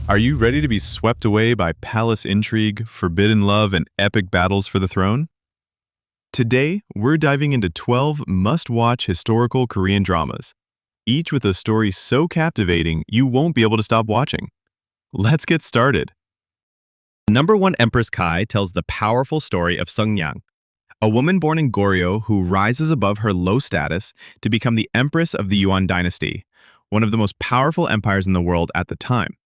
Are you ready to be swept away by palace intrigue, forbidden love, and epic battles for the throne? Today, we're diving into 12 must-watch historical Korean dramas, each with a story so captivating you won't be able to stop watching. Let's get started. Number 1, Empress Kai tells the powerful story of Seungyang, a woman born in Goryeo who rises above her low status to become the Empress of the Yuan dynasty, one of the most powerful empires in the world at the time.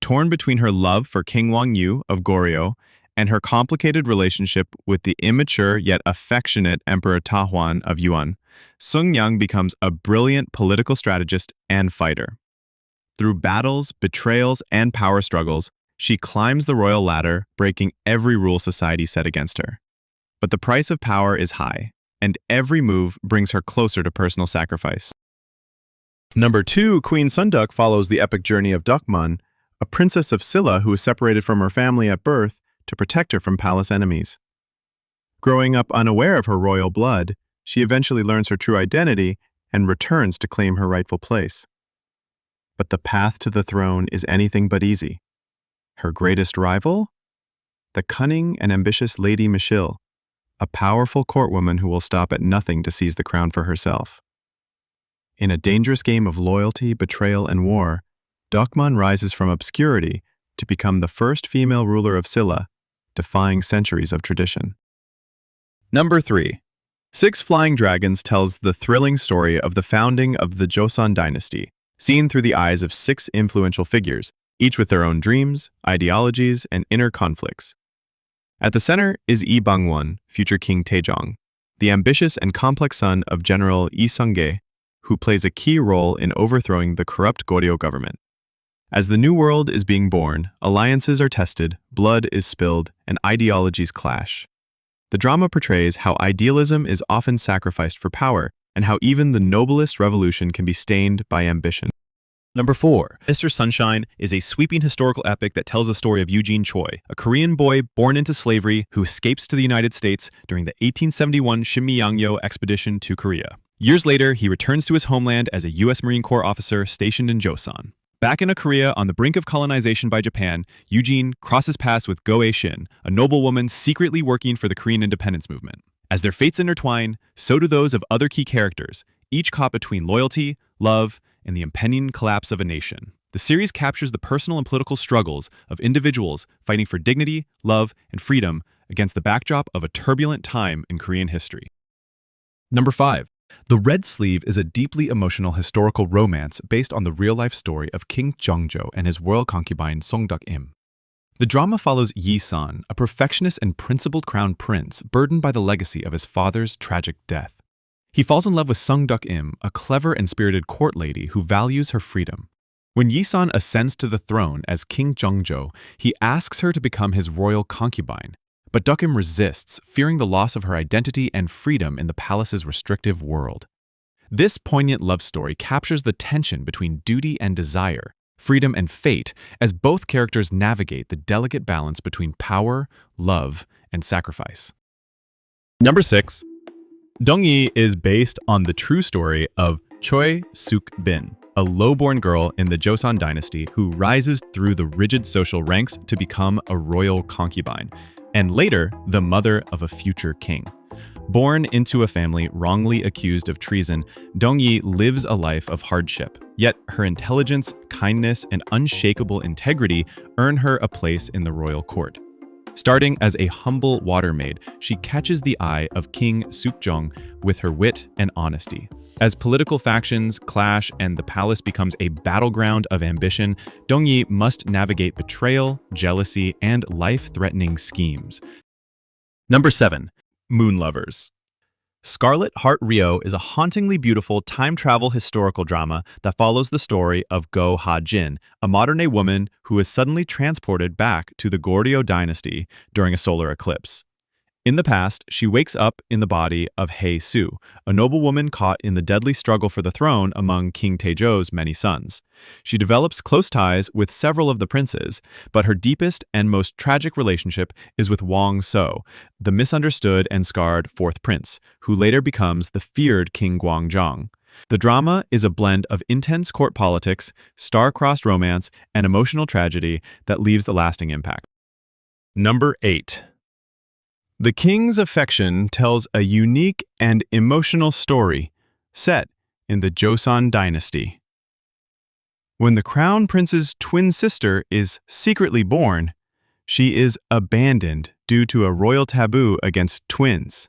Torn between her love for King Wangyu of Goryeo and her complicated relationship with the immature yet affectionate Emperor Tahuan of Yuan, Seungyang becomes a brilliant political strategist and fighter. Through battles, betrayals, and power struggles, she climbs the royal ladder, breaking every rule society set against her. But the price of power is high, and every move brings her closer to personal sacrifice. Number 2, Queen Sunduk follows the epic journey of Dukmun, a princess of Silla who is separated from her family at birth to protect her from palace enemies. Growing up unaware of her royal blood, she eventually learns her true identity and returns to claim her rightful place. But the path to the throne is anything but easy. Her greatest rival? The cunning and ambitious Lady Michelle, a powerful courtwoman who will stop at nothing to seize the crown for herself. In a dangerous game of loyalty, betrayal, and war, Dukmun rises from obscurity to become the first female ruler of Silla, defying centuries of tradition. Number 3, Six Flying Dragons tells the thrilling story of the founding of the Joseon dynasty, seen through the eyes of 6 influential figures, each with their own dreams, ideologies, and inner conflicts. At the center is Lee Bang-won, future King Taejong, the ambitious and complex son of General Lee Sung-gae, who plays a key role in overthrowing the corrupt Goryeo government. As the new world is being born, alliances are tested, blood is spilled, and ideologies clash. The drama portrays how idealism is often sacrificed for power, and how even the noblest revolution can be stained by ambition. Number 4, Mr. Sunshine is a sweeping historical epic that tells the story of Eugene Choi, a Korean boy born into slavery who escapes to the United States during the 1871 Shimyeongyo expedition to Korea. Years later, he returns to his homeland as a U.S. Marine Corps officer stationed in Joseon. Back in Korea on the brink of colonization by Japan, Eugene crosses paths with Go Ae-shin, a noblewoman secretly working for the Korean independence movement. As their fates intertwine, so do those of other key characters, each caught between loyalty, love, and the impending collapse of a nation. The series captures the personal and political struggles of individuals fighting for dignity, love, and freedom against the backdrop of a turbulent time in Korean history. Number 5, The Red Sleeve is a deeply emotional historical romance based on the real-life story of King Jeongjo and his royal concubine Songduk-im. The drama follows Yi-san, a perfectionist and principled crown prince burdened by the legacy of his father's tragic death. He falls in love with Sungduk-im, a clever and spirited court lady who values her freedom. When Yi-san ascends to the throne as King Jeongjo, he asks her to become his royal concubine. But Duk-im resists, fearing the loss of her identity and freedom in the palace's restrictive world. This poignant love story captures the tension between duty and desire, freedom and fate, as both characters navigate the delicate balance between power, love, and sacrifice. Number 6, Dongi is based on the true story of Choi Suk-bin, a low-born girl in the Joseon dynasty who rises through the rigid social ranks to become a royal concubine, and later the mother of a future king. Born into a family wrongly accused of treason, Dongi lives a life of hardship, yet her intelligence, kindness, and unshakable integrity earn her a place in the royal court. Starting as a humble water maid, she catches the eye of King Sukjong with her wit and honesty. As political factions clash and the palace becomes a battleground of ambition, Dongi must navigate betrayal, jealousy, and life-threatening schemes. Number 7, Moon Lovers. Scarlet Heart Rio is a hauntingly beautiful time-travel historical drama that follows the story of Go Ha-jin, a modern-day woman who is suddenly transported back to the Goryeo dynasty during a solar eclipse. In the past, she wakes up in the body of Hae-soo, a noblewoman caught in the deadly struggle for the throne among King Taejo's many sons. She develops close ties with several of the princes, but her deepest and most tragic relationship is with Wang So, the misunderstood and scarred fourth prince, who later becomes the feared King Gwangjong. The drama is a blend of intense court politics, star-crossed romance, and emotional tragedy that leaves a lasting impact. Number 8. The king's affection tells a unique and emotional story set in the Joseon dynasty. When the crown prince's twin sister is secretly born, she is abandoned due to a royal taboo against twins.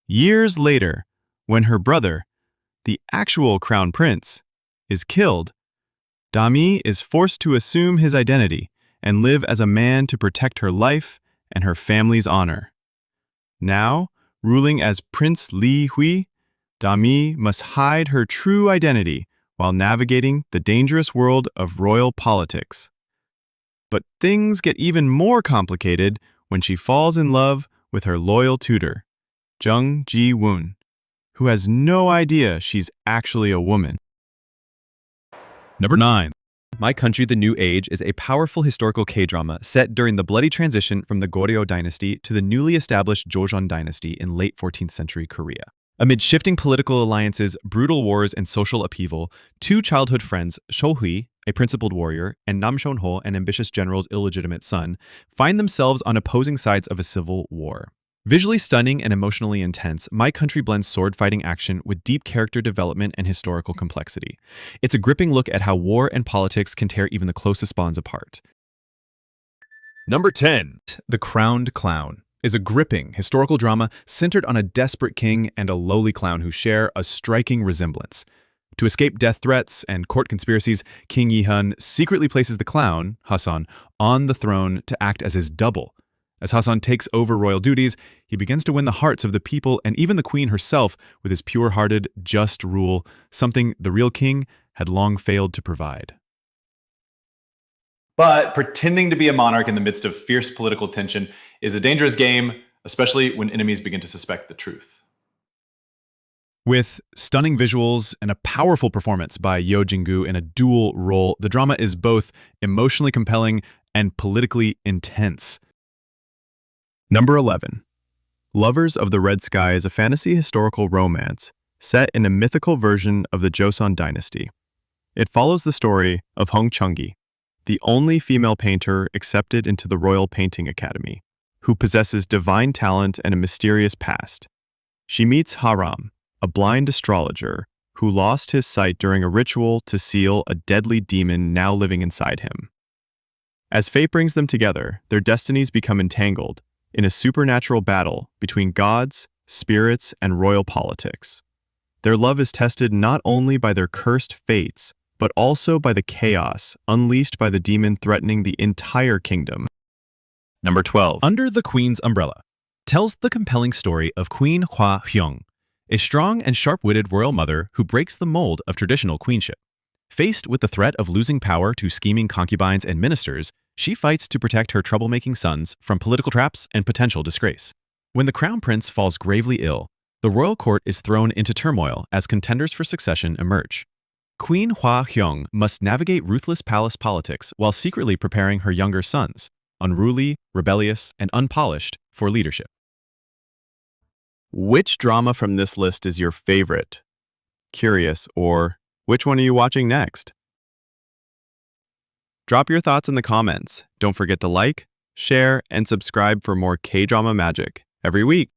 Years later, when her brother, the actual crown prince, is killed, Dami is forced to assume his identity and live as a man to protect her life and her family's honor. Now, ruling as Prince Li Hui, Dami must hide her true identity while navigating the dangerous world of royal politics. But things get even more complicated when she falls in love with her loyal tutor, Jung Ji-woon, who has no idea she's actually a woman. Number 9. My Country, the New Age is a powerful historical K-drama set during the bloody transition from the Goryeo dynasty to the newly established Joseon dynasty in late 14th century Korea. Amid shifting political alliances, brutal wars, and social upheaval, two childhood friends, Sho-hui, a principled warrior, and Nam Shon-ho, an ambitious general's illegitimate son, find themselves on opposing sides of a civil war. Visually stunning and emotionally intense, My Country blends sword-fighting action with deep character development and historical complexity. It's a gripping look at how war and politics can tear even the closest bonds apart. Number 10. The Crowned Clown is a gripping historical drama centered on a desperate king and a lowly clown who share a striking resemblance. To escape death threats and court conspiracies, King Yi-hun secretly places the clown, Hasan, on the throne to act as his double. As Hasan takes over royal duties, he begins to win the hearts of the people and even the queen herself with his pure-hearted, just rule, something the real king had long failed to provide. But pretending to be a monarch in the midst of fierce political tension is a dangerous game, especially when enemies begin to suspect the truth. With stunning visuals and a powerful performance by Yo Jin-gu in a dual role, the drama is both emotionally compelling and politically intense. Number 11. Lovers of the Red Sky is a fantasy historical romance set in a mythical version of the Joseon dynasty. It follows the story of Hong Chung-gi, the only female painter accepted into the Royal Painting Academy, who possesses divine talent and a mysterious past. She meets Haram, a blind astrologer who lost his sight during a ritual to seal a deadly demon now living inside him. As fate brings them together, their destinies become entangled in a supernatural battle between gods, spirits, and royal politics. Their love is tested not only by their cursed fates, but also by the chaos unleashed by the demon threatening the entire kingdom. Number 12. Under the Queen's Umbrella tells the compelling story of Queen Hwa Hyung, a strong and sharp-witted royal mother who breaks the mold of traditional queenship. Faced with the threat of losing power to scheming concubines and ministers, she fights to protect her troublemaking sons from political traps and potential disgrace. When the crown prince falls gravely ill, the royal court is thrown into turmoil as contenders for succession emerge. Queen Hwa Hyung must navigate ruthless palace politics while secretly preparing her younger sons, unruly, rebellious, and unpolished, for leadership. Which drama from this list is your favorite? Curious, or which one are you watching next? Drop your thoughts in the comments. Don't forget to like, share, and subscribe for more K-drama magic every week.